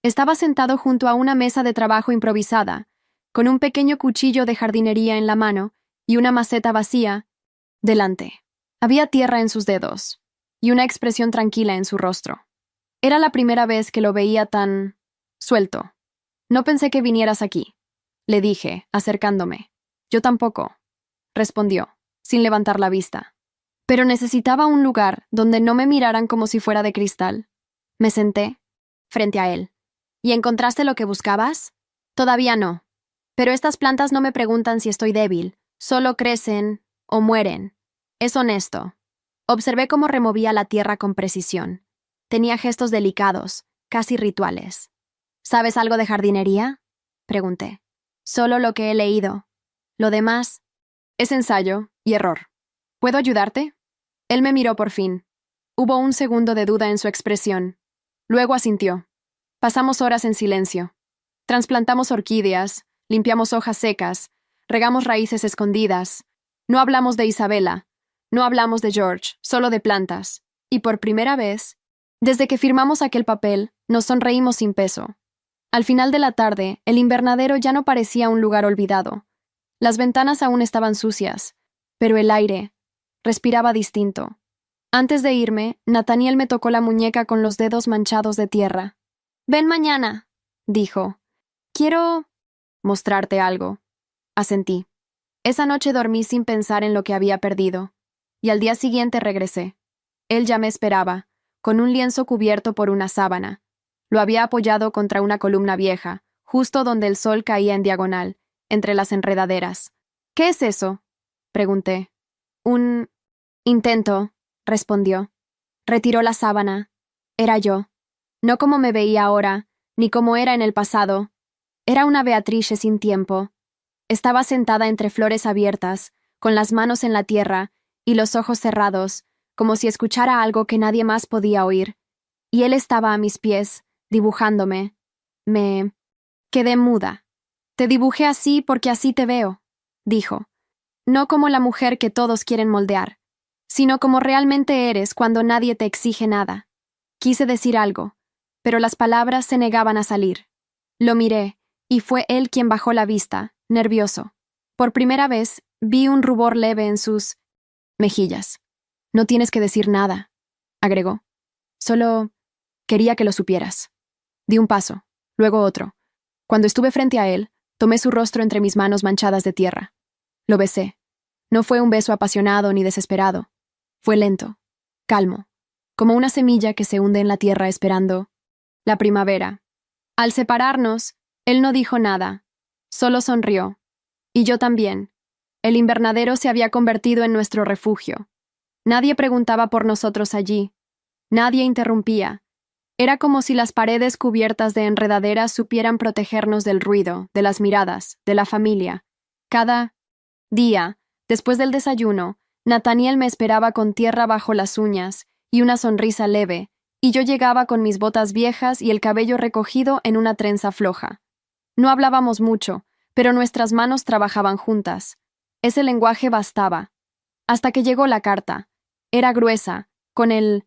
Speaker 1: Estaba sentado junto a una mesa de trabajo improvisada, con un pequeño cuchillo de jardinería en la mano y una maceta vacía delante. Había tierra en sus dedos y una expresión tranquila en su rostro. Era la primera vez que lo veía tan suelto. «No pensé que vinieras aquí», le dije, acercándome. «Yo tampoco», respondió, sin levantar la vista. Pero necesitaba un lugar donde no me miraran como si fuera de cristal. Me senté frente a él. «¿Y encontraste lo que buscabas?» «Todavía no. Pero estas plantas no me preguntan si estoy débil. Solo crecen o mueren. Es honesto». Observé cómo removía la tierra con precisión. Tenía gestos delicados, casi rituales. «¿Sabes algo de jardinería?», pregunté. «Solo lo que he leído. Lo demás es ensayo y error. ¿Puedo ayudarte?». Él me miró por fin. Hubo un segundo de duda en su expresión. Luego asintió. Pasamos horas en silencio. Trasplantamos orquídeas, limpiamos hojas secas, regamos raíces escondidas. No hablamos de Isabela, no hablamos de George, solo de plantas. Y por primera vez, desde que firmamos aquel papel, nos sonreímos sin peso. Al final de la tarde, el invernadero ya no parecía un lugar olvidado. Las ventanas aún estaban sucias, pero el aire respiraba distinto. Antes de irme, Nathaniel me tocó la muñeca con los dedos manchados de tierra. «Ven mañana», dijo. «Quiero mostrarte algo». Asentí. Esa noche dormí sin pensar en lo que había perdido, y al día siguiente regresé. Él ya me esperaba, con un lienzo cubierto por una sábana. Lo había apoyado contra una columna vieja, justo donde el sol caía en diagonal, entre las enredaderas. «¿Qué es eso?», pregunté. «Un intento», respondió. Retiró la sábana. Era yo. No como me veía ahora, ni como era en el pasado. Era una Beatriz sin tiempo. Estaba sentada entre flores abiertas, con las manos en la tierra y los ojos cerrados, como si escuchara algo que nadie más podía oír. Y él estaba a mis pies, dibujándome. Me quedé muda. «Te dibujé así porque así te veo», dijo. «No como la mujer que todos quieren moldear, sino como realmente eres cuando nadie te exige nada». Quise decir algo, pero las palabras se negaban a salir. Lo miré, y fue él quien bajó la vista, nervioso. Por primera vez, vi un rubor leve en sus mejillas. No tienes que decir nada, agregó. Solo quería que lo supieras. Di un paso, luego otro. Cuando estuve frente a él, tomé su rostro entre mis manos manchadas de tierra. Lo besé. No fue un beso apasionado ni desesperado. Fue lento, calmo, como una semilla que se hunde en la tierra esperando la primavera. Al separarnos, él no dijo nada, solo sonrió. Y yo también. El invernadero se había convertido en nuestro refugio. Nadie preguntaba por nosotros allí. Nadie interrumpía. Era como si las paredes cubiertas de enredaderas supieran protegernos del ruido, de las miradas, de la familia. Cada día, después del desayuno, Nathaniel me esperaba con tierra bajo las uñas y una sonrisa leve, y yo llegaba con mis botas viejas y el cabello recogido en una trenza floja. No hablábamos mucho, pero nuestras manos trabajaban juntas. Ese lenguaje bastaba. Hasta que llegó la carta. Era gruesa, con el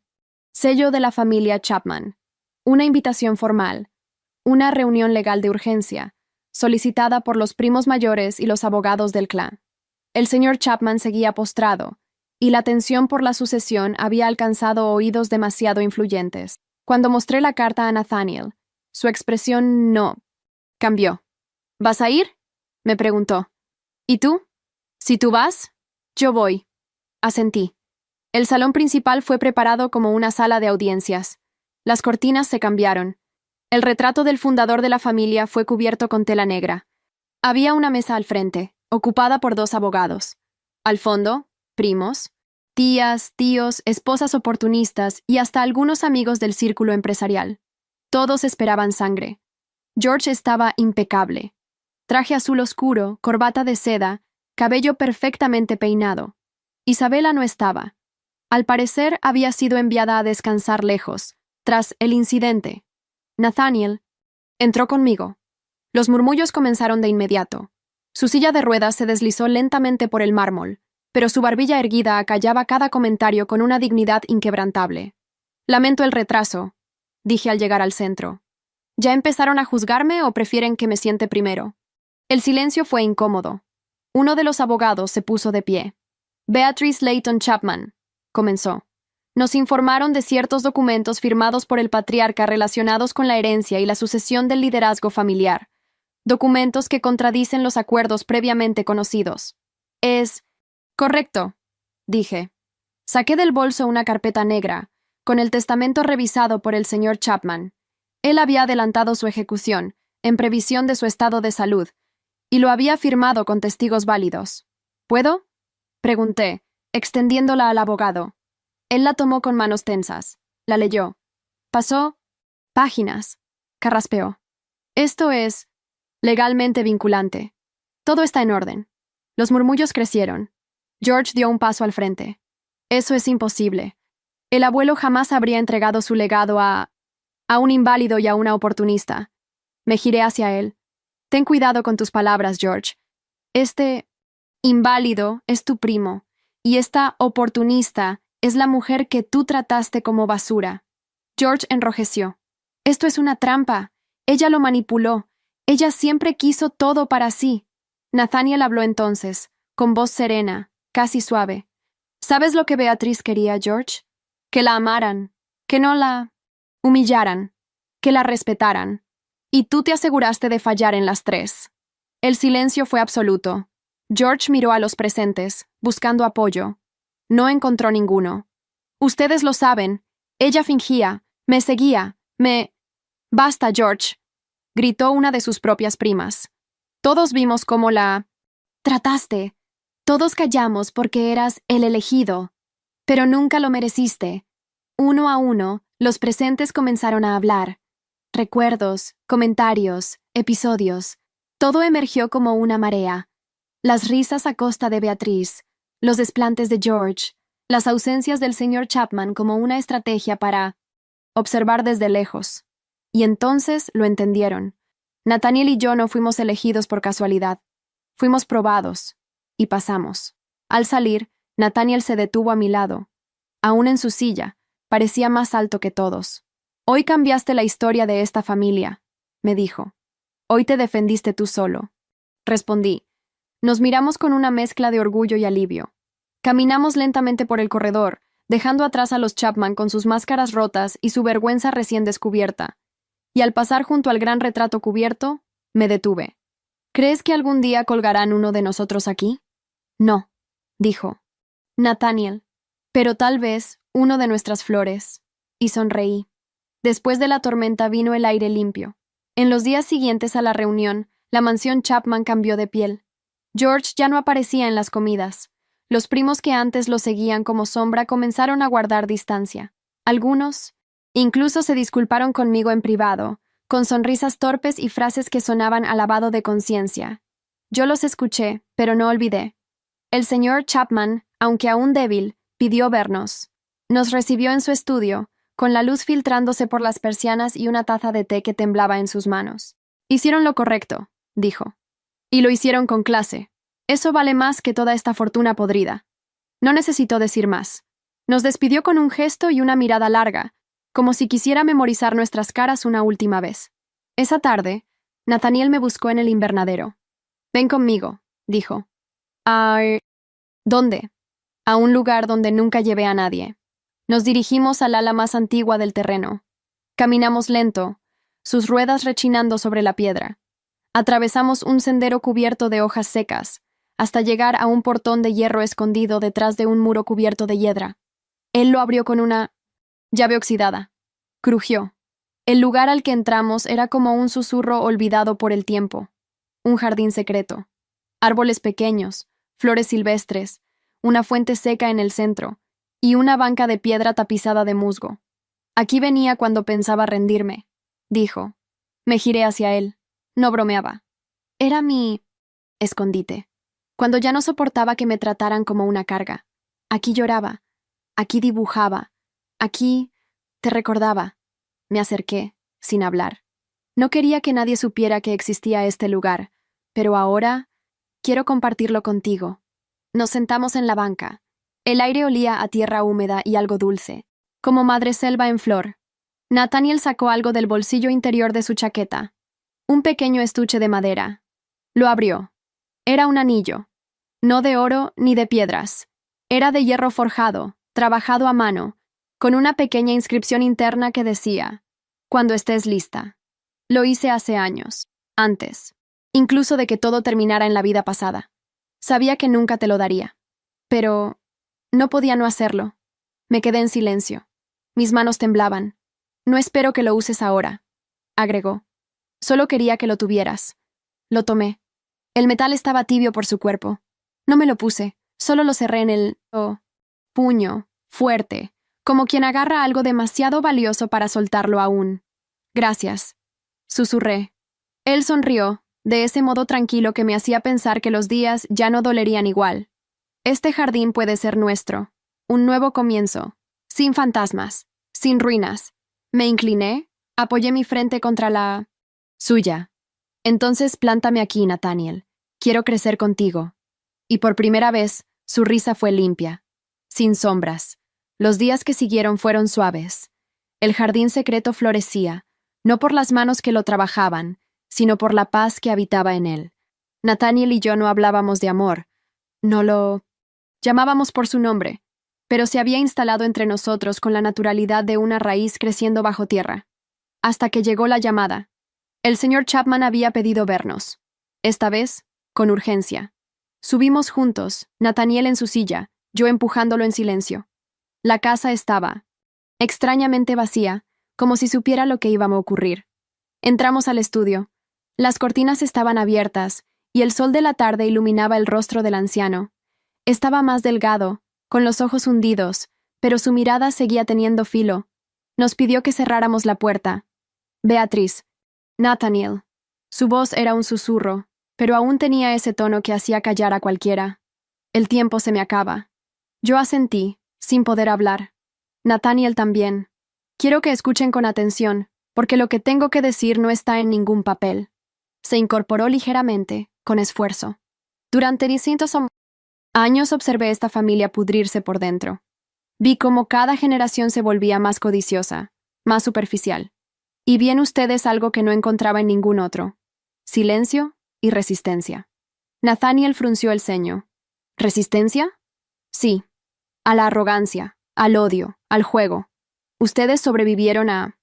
Speaker 1: sello de la familia Chapman. Una invitación formal. Una reunión legal de urgencia, solicitada por los primos mayores y los abogados del clan. El señor Chapman seguía postrado, y la tensión por la sucesión había alcanzado oídos demasiado influyentes. Cuando mostré la carta a Nathaniel, su expresión no cambió. ¿Vas a ir?, me preguntó. ¿Y tú? Si tú vas, yo voy. Asentí. El salón principal fue preparado como una sala de audiencias. Las cortinas se cambiaron. El retrato del fundador de la familia fue cubierto con tela negra. Había una mesa al frente, ocupada por 2 abogados. Al fondo, primos, tías, tíos, esposas oportunistas y hasta algunos amigos del círculo empresarial. Todos esperaban sangre. George estaba impecable. Traje azul oscuro, corbata de seda, cabello perfectamente peinado. Isabela no estaba. Al parecer había sido enviada a descansar lejos, tras el incidente. Nathaniel entró conmigo. Los murmullos comenzaron de inmediato. Su silla de ruedas se deslizó lentamente por el mármol, pero su barbilla erguida acallaba cada comentario con una dignidad inquebrantable. «Lamento el retraso», dije al llegar al centro. ¿Ya empezaron a juzgarme o prefieren que me siente primero? El silencio fue incómodo. Uno de los abogados se puso de pie. «Beatrice Layton Chapman», comenzó. «Nos informaron de ciertos documentos firmados por el patriarca relacionados con la herencia y la sucesión del liderazgo familiar. Documentos que contradicen los acuerdos previamente conocidos». «Es correcto», dije. Saqué del bolso una carpeta negra, con el testamento revisado por el señor Chapman. Él había adelantado su ejecución, en previsión de su estado de salud, y lo había firmado con testigos válidos. ¿Puedo?, pregunté, extendiéndola al abogado. Él la tomó con manos tensas. La leyó. Pasó páginas. Carraspeó. «Esto es legalmente vinculante. Todo está en orden». Los murmullos crecieron. George dio un paso al frente. «Eso es imposible. El abuelo jamás habría entregado su legado a un inválido y a una oportunista». Me giré hacia él. «Ten cuidado con tus palabras, George. Este inválido es tu primo, y esta oportunista es la mujer que tú trataste como basura». George enrojeció. «Esto es una trampa. Ella lo manipuló. Ella siempre quiso todo para sí». Nathaniel habló entonces, con voz serena, casi suave. «¿Sabes lo que Beatriz quería, George? Que la amaran, que no la humillaran, que la respetaran. Y tú te aseguraste de fallar en las 3». El silencio fue absoluto. George miró a los presentes, buscando apoyo. No encontró ninguno. «Ustedes lo saben. Ella fingía, me seguía, me...» «Basta, George», gritó una de sus propias primas. «Todos vimos cómo la trataste. Todos callamos porque eras el elegido. Pero nunca lo mereciste». Uno a uno, los presentes comenzaron a hablar. Recuerdos, comentarios, episodios. Todo emergió como una marea. Las risas a costa de Beatriz, los desplantes de George, las ausencias del señor Chapman como una estrategia para observar desde lejos. Y entonces lo entendieron. Nathaniel y yo no fuimos elegidos por casualidad. Fuimos probados. Y pasamos. Al salir, Nathaniel se detuvo a mi lado. Aún en su silla, parecía más alto que todos. «Hoy cambiaste la historia de esta familia», me dijo. Hoy te defendiste tú solo. Respondí. Nos miramos con una mezcla de orgullo y alivio. Caminamos lentamente por el corredor, dejando atrás a los Chapman con sus máscaras rotas y su vergüenza recién descubierta. Y al pasar junto al gran retrato cubierto, me detuve. ¿Crees que algún día colgarán uno de nosotros aquí? No, dijo Nathaniel, pero tal vez uno de nuestras flores. Y sonreí. Después de la tormenta vino el aire limpio. En los días siguientes a la reunión, la mansión Chapman cambió de piel. George ya no aparecía en las comidas. Los primos que antes lo seguían como sombra comenzaron a guardar distancia. Algunos, incluso se disculparon conmigo en privado, con sonrisas torpes y frases que sonaban a lavado de conciencia. Yo los escuché, pero no olvidé. El señor Chapman, aunque aún débil, pidió vernos. Nos recibió en su estudio, con la luz filtrándose por las persianas y una taza de té que temblaba en sus manos. Hicieron lo correcto, dijo. Y lo hicieron con clase. Eso vale más que toda esta fortuna podrida. No necesitó decir más. Nos despidió con un gesto y una mirada larga, como si quisiera memorizar nuestras caras una última vez. Esa tarde, Nathaniel me buscó en el invernadero. Ven conmigo, dijo. ¿Dónde? A un lugar donde nunca llevé a nadie. Nos dirigimos al ala más antigua del terreno. Caminamos lento, sus ruedas rechinando sobre la piedra. Atravesamos un sendero cubierto de hojas secas, hasta llegar a un portón de hierro escondido detrás de un muro cubierto de hiedra. Él lo abrió con una llave oxidada. Crujió. El lugar al que entramos era como un susurro olvidado por el tiempo. Un jardín secreto. Árboles pequeños, flores silvestres, una fuente seca en el centro, y una banca de piedra tapizada de musgo. Aquí venía cuando pensaba rendirme, dijo. Me giré hacia él. No bromeaba. Era mi escondite. Cuando ya no soportaba que me trataran como una carga. Aquí lloraba. Aquí dibujaba. Aquí te recordaba. Me acerqué, sin hablar. No quería que nadie supiera que existía este lugar, pero ahora quiero compartirlo contigo. Nos sentamos en la banca. El aire olía a tierra húmeda y algo dulce, como madreselva en flor. Nathaniel sacó algo del bolsillo interior de su chaqueta. Un pequeño estuche de madera. Lo abrió. Era un anillo. No de oro ni de piedras. Era de hierro forjado, trabajado a mano, con una pequeña inscripción interna que decía, «Cuando estés lista». Lo hice hace años, antes, incluso de que todo terminara en la vida pasada. Sabía que nunca te lo daría. Pero no podía no hacerlo. Me quedé en silencio. Mis manos temblaban. No espero que lo uses ahora, agregó. Solo quería que lo tuvieras. Lo tomé. El metal estaba tibio por su cuerpo. No me lo puse, solo lo cerré en el puño, fuerte, como quien agarra algo demasiado valioso para soltarlo aún. Gracias, susurré. Él sonrió, de ese modo tranquilo que me hacía pensar que los días ya no dolerían igual. Este jardín puede ser nuestro, un nuevo comienzo, sin fantasmas, sin ruinas. Me incliné, apoyé mi frente contra la suya. Entonces plántame aquí, Nathaniel. Quiero crecer contigo. Y por primera vez, su risa fue limpia, sin sombras. Los días que siguieron fueron suaves. El jardín secreto florecía, no por las manos que lo trabajaban, sino por la paz que habitaba en él. Nathaniel y yo no hablábamos de amor, no lo llamábamos por su nombre, pero se había instalado entre nosotros con la naturalidad de una raíz creciendo bajo tierra. Hasta que llegó la llamada. El señor Chapman había pedido vernos. Esta vez, con urgencia. Subimos juntos, Nathaniel en su silla, yo empujándolo en silencio. La casa estaba extrañamente vacía, como si supiera lo que iba a ocurrir. Entramos al estudio. Las cortinas estaban abiertas, y el sol de la tarde iluminaba el rostro del anciano. Estaba más delgado, con los ojos hundidos, pero su mirada seguía teniendo filo. Nos pidió que cerráramos la puerta. Beatriz. Nathaniel. Su voz era un susurro, pero aún tenía ese tono que hacía callar a cualquiera. El tiempo se me acaba. Yo asentí, sin poder hablar. Nathaniel también. Quiero que escuchen con atención, porque lo que tengo que decir no está en ningún papel. Se incorporó ligeramente, con esfuerzo. Durante distintos años observé esta familia pudrirse por dentro. Vi cómo cada generación se volvía más codiciosa, más superficial. Y vi en ustedes algo que no encontraba en ningún otro. Silencio y resistencia. Nathaniel frunció el ceño. ¿Resistencia? Sí. A la arrogancia, al odio, al juego. Ustedes sobrevivieron a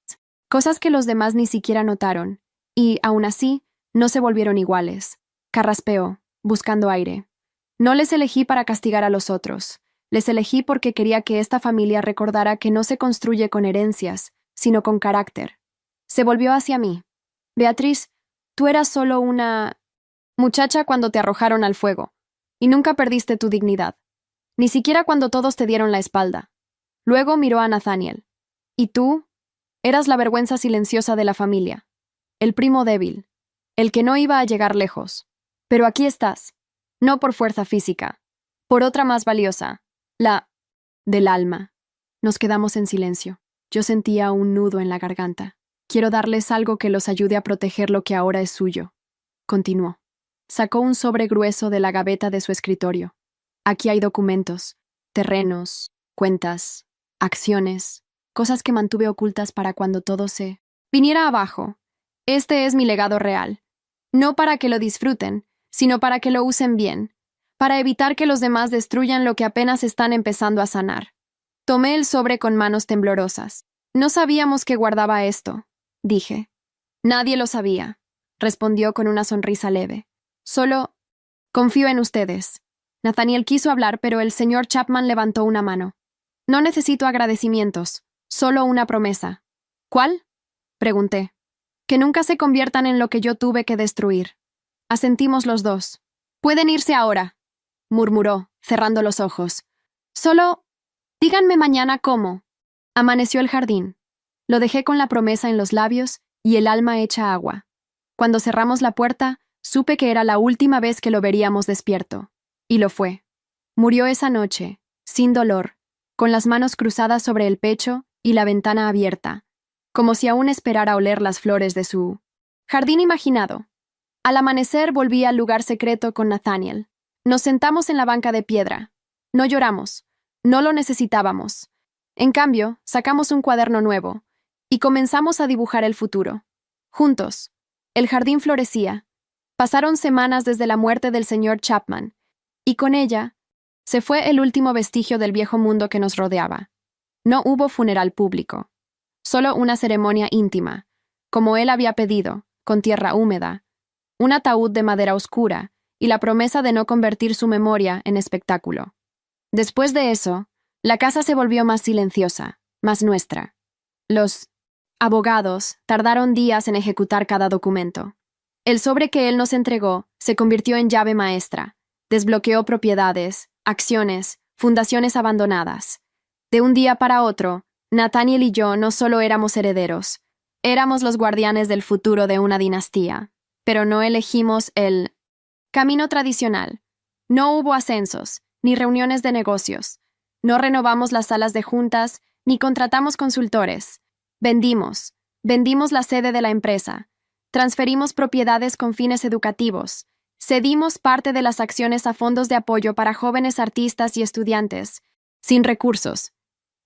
Speaker 1: cosas que los demás ni siquiera notaron, y, aún así, no se volvieron iguales. Carraspeó, buscando aire. No les elegí para castigar a los otros. Les elegí porque quería que esta familia recordara que no se construye con herencias, sino con carácter. Se volvió hacia mí. Beatriz, tú eras solo una muchacha cuando te arrojaron al fuego, y nunca perdiste tu dignidad. Ni siquiera cuando todos te dieron la espalda. Luego miró a Nathaniel. ¿Y tú? Eras la vergüenza silenciosa de la familia. El primo débil. El que no iba a llegar lejos. Pero aquí estás. No por fuerza física. Por otra más valiosa. La del alma. Nos quedamos en silencio. Yo sentía un nudo en la garganta. Quiero darles algo que los ayude a proteger lo que ahora es suyo. Continuó. Sacó un sobre grueso de la gaveta de su escritorio. Aquí hay documentos, terrenos, cuentas, acciones, cosas que mantuve ocultas para cuando todo se viniera abajo. Este es mi legado real. No para que lo disfruten, sino para que lo usen bien, para evitar que los demás destruyan lo que apenas están empezando a sanar. Tomé el sobre con manos temblorosas. No sabíamos que guardaba esto, dije. Nadie lo sabía, respondió con una sonrisa leve. Solo confío en ustedes. Nathaniel quiso hablar, pero el señor Chapman levantó una mano. No necesito agradecimientos, solo una promesa. ¿Cuál? Pregunté. Que nunca se conviertan en lo que yo tuve que destruir. Asentimos los dos. Pueden irse ahora, murmuró, cerrando los ojos. Solo díganme mañana cómo. Amaneció el jardín. Lo dejé con la promesa en los labios y el alma hecha agua. Cuando cerramos la puerta, supe que era la última vez que lo veríamos despierto. Y lo fue. Murió esa noche, sin dolor, con las manos cruzadas sobre el pecho y la ventana abierta, como si aún esperara oler las flores de su jardín imaginado. Al amanecer volví al lugar secreto con Nathaniel. Nos sentamos en la banca de piedra. No lloramos. No lo necesitábamos. En cambio, sacamos un cuaderno nuevo y comenzamos a dibujar el futuro. Juntos. El jardín florecía. Pasaron semanas desde la muerte del señor Chapman, y con ella se fue el último vestigio del viejo mundo que nos rodeaba. No hubo funeral público, solo una ceremonia íntima, como él había pedido, con tierra húmeda, un ataúd de madera oscura y la promesa de no convertir su memoria en espectáculo. Después de eso, la casa se volvió más silenciosa, más nuestra. Los abogados tardaron días en ejecutar cada documento. El sobre que él nos entregó se convirtió en llave maestra. Desbloqueó propiedades, acciones, fundaciones abandonadas. De un día para otro, Nathaniel y yo no solo éramos herederos, éramos los guardianes del futuro de una dinastía, pero no elegimos el camino tradicional. No hubo ascensos, ni reuniones de negocios. No renovamos las salas de juntas, ni contratamos consultores. Vendimos la sede de la empresa, transferimos propiedades con fines educativos, cedimos parte de las acciones a fondos de apoyo para jóvenes artistas y estudiantes, sin recursos.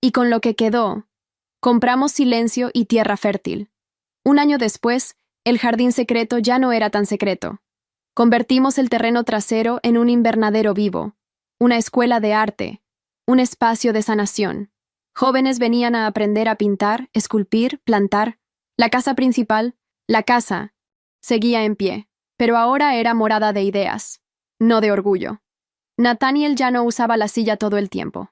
Speaker 1: Y con lo que quedó, compramos silencio y tierra fértil. Un año después, el jardín secreto ya no era tan secreto. Convertimos el terreno trasero en un invernadero vivo, una escuela de arte, un espacio de sanación. Jóvenes venían a aprender a pintar, esculpir, plantar. La casa principal, la casa, seguía en pie. Pero ahora era morada de ideas, no de orgullo. Nathaniel ya no usaba la silla todo el tiempo.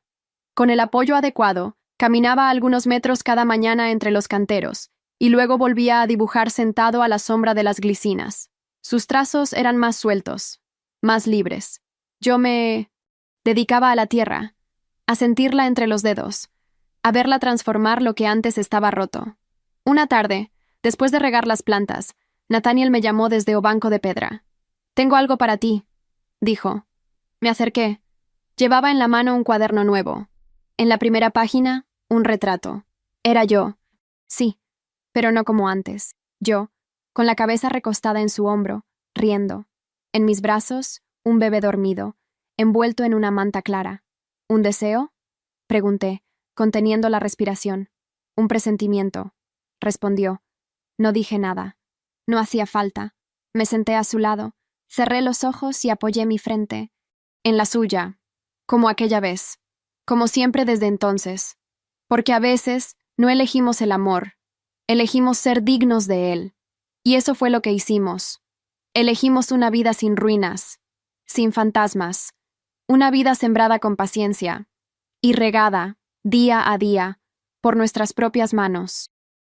Speaker 1: Con el apoyo adecuado, caminaba algunos metros cada mañana entre los canteros, y luego volvía a dibujar sentado a la sombra de las glicinas. Sus trazos eran más sueltos, más libres. Yo me dedicaba a la tierra, a sentirla entre los dedos, a verla transformar lo que antes estaba roto. Una tarde, después de regar las plantas, Nathaniel me llamó desde Obanco de Pedra. «Tengo algo para ti», dijo. Me acerqué. Llevaba en la mano un cuaderno nuevo. En la primera página, un retrato. Era yo. Sí, pero no como antes. Yo, con la cabeza recostada en su hombro, riendo. En mis brazos, un bebé dormido, envuelto en una manta clara. ¿Un deseo?, pregunté, conteniendo la respiración. Un presentimiento, respondió. No dije nada. No hacía falta. Me senté a su lado, cerré los ojos y apoyé mi frente en la suya, como aquella vez, como siempre desde entonces, porque a veces no elegimos el amor, elegimos ser dignos de él. Y eso fue lo que hicimos. Elegimos una vida sin ruinas, sin fantasmas, una vida sembrada con paciencia y regada, día a día, por nuestras propias manos.